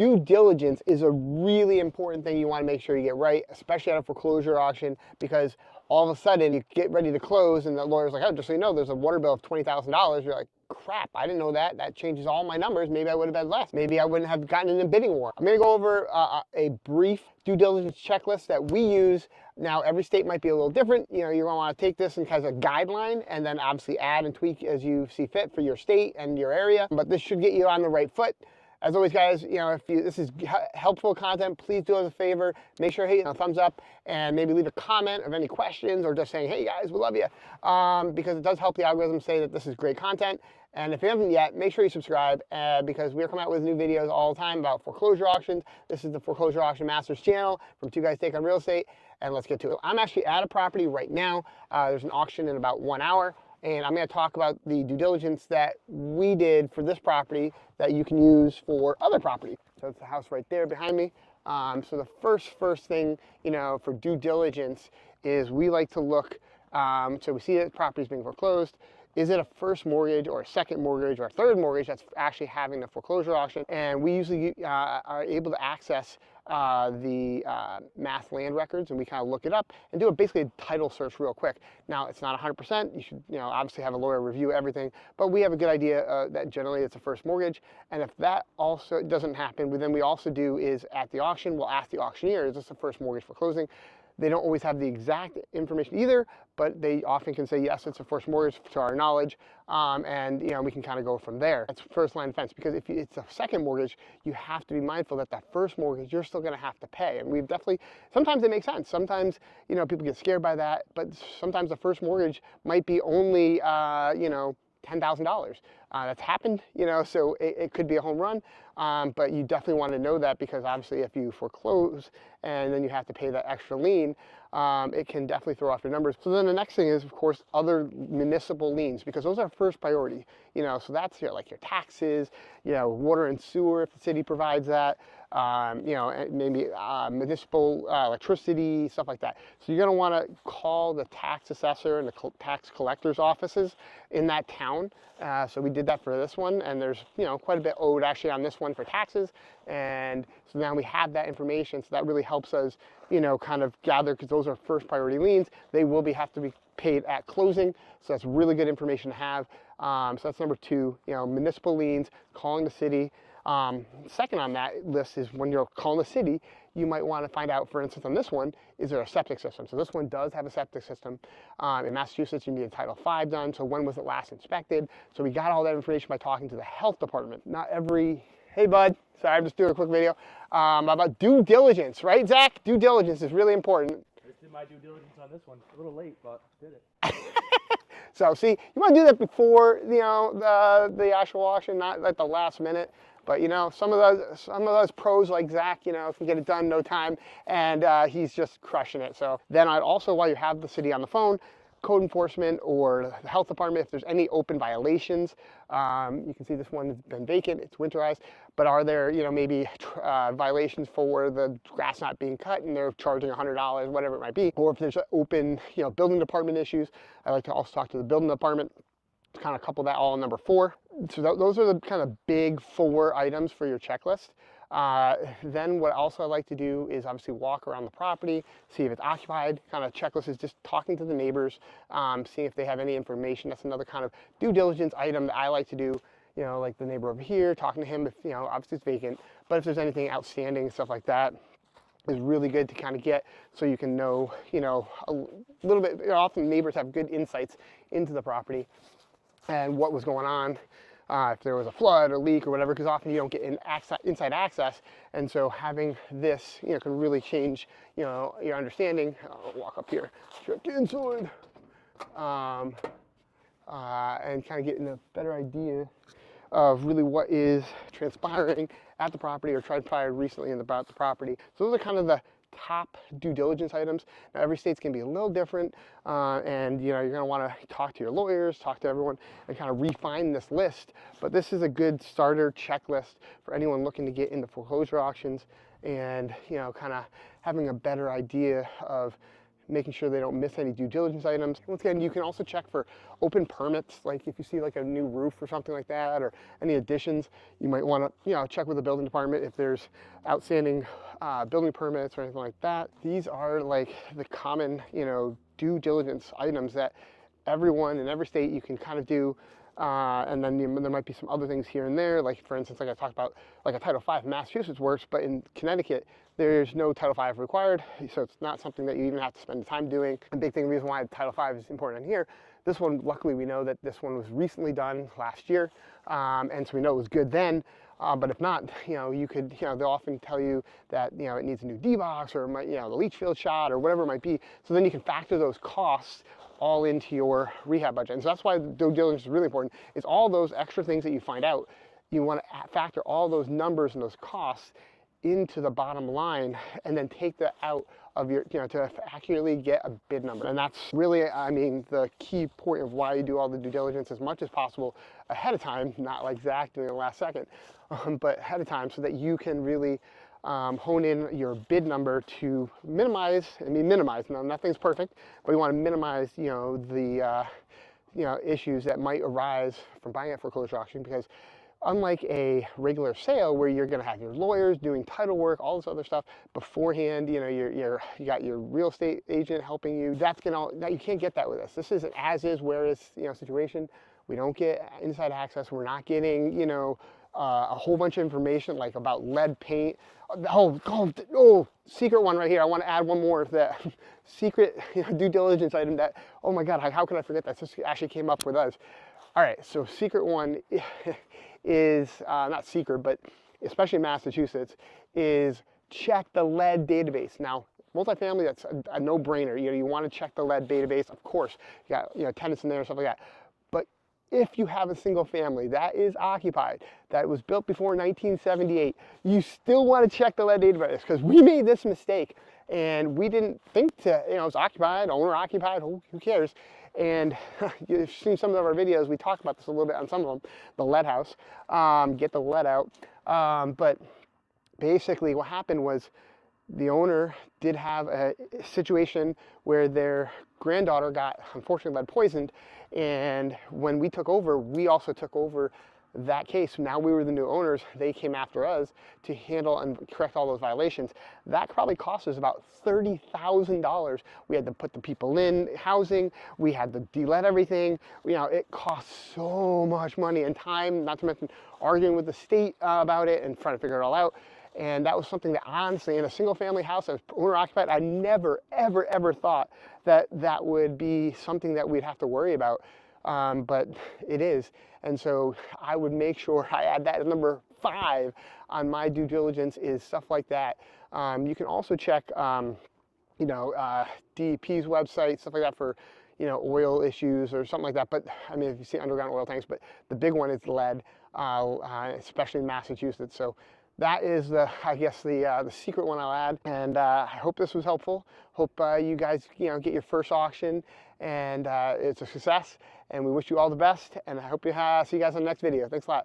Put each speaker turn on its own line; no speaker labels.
due diligence is a really important thing you want to make sure you get right, especially at a foreclosure auction, because all of a sudden you get ready to close and the lawyer's like, oh, just so you know, there's a water bill of $20,000. You're like, crap, I didn't know that. That changes all my numbers. Maybe I would have had less. Maybe I wouldn't have gotten in a bidding war. I'm going to go over a brief due diligence checklist that we use. Now, every state might be a little different. You know, you're going to want to take this as a guideline and then obviously add and tweak as you see fit for your state and your area. But this should get you on the right foot. As always, guys, you know, if this is helpful content, please do us a favor. Make sure to hit a thumbs up and maybe leave a comment of any questions or just saying, hey, guys, we love you. Because it does help the algorithm say that this is great content. And if you haven't yet, make sure you subscribe because we're coming out with new videos all the time about foreclosure auctions. This is the Foreclosure Auction Masters channel from Two Guys Take on Real Estate. And let's get to it. I'm actually at a property right now. There's an auction in about 1 hour. And I'm going to talk about the due diligence that we did for this property that you can use for other property. So it's the house right there behind me. So the first thing, you know, for due diligence is we like to look, so we see that the property is being foreclosed. Is it a first mortgage or a second mortgage or a third mortgage that's actually having the foreclosure auction? And we usually are able to access the mass land records, and we kind of look it up and do basically a title search real quick. Now, it's not 100%. You should, you know, obviously have a lawyer review everything, but we have a good idea that generally it's a first mortgage. And if that also doesn't happen, then we also do is at the auction, we'll ask the auctioneer, is this a first mortgage for closing? They don't always have the exact information either, but they often can say, yes, it's a first mortgage to our knowledge, and you know, we can kind of go from there. That's first line of defense, because if it's a second mortgage, you have to be mindful that that first mortgage, you're still going to have to pay. And we've definitely, sometimes it makes sense. Sometimes, you know, people get scared by that, but sometimes the first mortgage might be only, you know, $10,000. That's happened, you know, so it could be a home run, but you definitely want to know that, because obviously if you foreclose and then you have to pay that extra lien, it can definitely throw off your numbers. So then the next thing is, of course, other municipal liens, because those are first priority, you know, so that's like your taxes, you know, water and sewer if the city provides that, you know, maybe municipal electricity, stuff like that. So you're going to want to call the tax assessor and the tax collector's offices in that town. So we did that for this one, and there's, you know, quite a bit owed actually on this one for taxes. And so now we have that information, so that really helps us, you know, kind of gather, because those are first priority liens. They will have to be paid at closing, so that's really good information to have. So that's number two, you know, municipal liens, calling the city. Second on that list is when you're calling the city, you might want to find out, for instance, on this one, is there a septic system? So this one does have a septic system. In Massachusetts, you need a Title V done. So when was it last inspected? So we got all that information by talking to the health department. Not every, hey bud, sorry, I'm just doing a quick video about due diligence, right, Zach? Due diligence is really important.
I just did my due diligence on this one. A little late, but did it.
So see, you want to do that before, you know, the actual auction, not at the last minute. But you know, some of those pros like Zach, you know, can get it done in no time, and he's just crushing it. So then I'd also, while you have the city on the phone, code enforcement or the health department, if there's any open violations, you can see this one has been vacant, it's winterized, but are there, you know, maybe violations for the grass not being cut and they're charging $100, whatever it might be, or if there's open, you know, building department issues. I like to also talk to the building department, kind of couple that all in number 4. So those are the kind of big 4 items for your checklist. Then what also I like to do is obviously walk around the property, see if it's occupied. Kind of checklist is just talking to the neighbors, seeing if they have any information. That's another kind of due diligence item that I like to do. You know, like the neighbor over here, talking to him if, you know, obviously it's vacant, but if there's anything outstanding, stuff like that is really good to kind of get, so you can know, you know, a little bit. You know, often neighbors have good insights into the property and what was going on, if there was a flood or leak or whatever, because often you don't get inside access, and so having this, you know, can really change, you know, your understanding. I'll walk up here, check inside, and kind of getting a better idea of really what is transpiring at the property or transpired recently about the property. So those are kind of the top due diligence items. Now every state's going to be a little different, and you know, you're going to want to talk to your lawyers, talk to everyone, and kind of refine this list. But this is a good starter checklist for anyone looking to get into foreclosure auctions, and you know, kind of having a better idea of making sure they don't miss any due diligence items. Once again, you can also check for open permits, like if you see like a new roof or something like that, or any additions, you might want to, you know, check with the building department if there's outstanding building permits or anything like that. These are like the common, you know, due diligence items that everyone in every state you can kind of do. And then there might be some other things here and there, like for instance, like I talked about, like a Title V in Massachusetts works, but in Connecticut, there's no Title V required, so it's not something that you even have to spend the time doing. A big thing, reason why Title V is important in here, this one, luckily we know that this one was recently done last year, and so we know it was good then. But if not, you know, you could, you know, they'll often tell you that, you know, it needs a new D-box or, you know, the leach field shot or whatever it might be. So then you can factor those costs all into your rehab budget. And so that's why due diligence is really important. It's all those extra things that you find out. You want to factor all those numbers and those costs into the bottom line and then take that out of your, you know, to accurately get a bid number. And that's really, I mean, the key point of why you do all the due diligence as much as possible ahead of time, not like Zach doing it last second, but ahead of time, so that you can really hone in your bid number to minimize, now nothing's perfect, but you want to minimize, you know, the issues that might arise from buying at foreclosure auction, because unlike a regular sale where you're going to have your lawyers doing title work, all this other stuff beforehand, you know, you got your real estate agent helping you. You can't get that with us. This is an as is, where is, you know, situation. We don't get inside access. We're not getting, you know, a whole bunch of information like about lead paint. Oh, secret one right here. I want to add one more of that secret, you know, due diligence item that, oh my God, how could I forget that? This actually came up with us. All right, so secret one is, not secret, but especially in Massachusetts, is check the lead database. Now, multifamily, that's a no-brainer. You know, you want to check the lead database, of course. You got, you know, tenants in there and stuff like that. But if you have a single family that is occupied, that was built before 1978, you still want to check the lead database, because we made this mistake and we didn't think to, you know, it's occupied, owner occupied, who cares? And you've seen some of our videos, we talk about this a little bit on some of them, the lead house, get the lead out. But basically what happened was the owner did have a situation where their granddaughter got, unfortunately, lead poisoned. And when we took over, we also took over that case. Now we were the new owners. They came after us to handle and correct all those violations. That probably cost us about $30,000. We had to put the people in housing. We had to de-lead everything. You know, it cost so much money and time, not to mention arguing with the state about it and trying to figure it all out. And that was something that, honestly, in a single family house that was owner occupied, I never, ever, ever thought that that would be something that we'd have to worry about. But it is. And so I would make sure I add that as number 5 on my due diligence, is stuff like that. You can also check, you know, DEP's website, stuff like that, for, you know, oil issues or something like that. But I mean, if you see underground oil tanks, but the big one is lead, especially in Massachusetts. So that is I guess the secret one I'll add. And I hope this was helpful. Hope you guys, you know, get your first auction and it's a success. And we wish you all the best. And I hope you see you guys on the next video. Thanks a lot.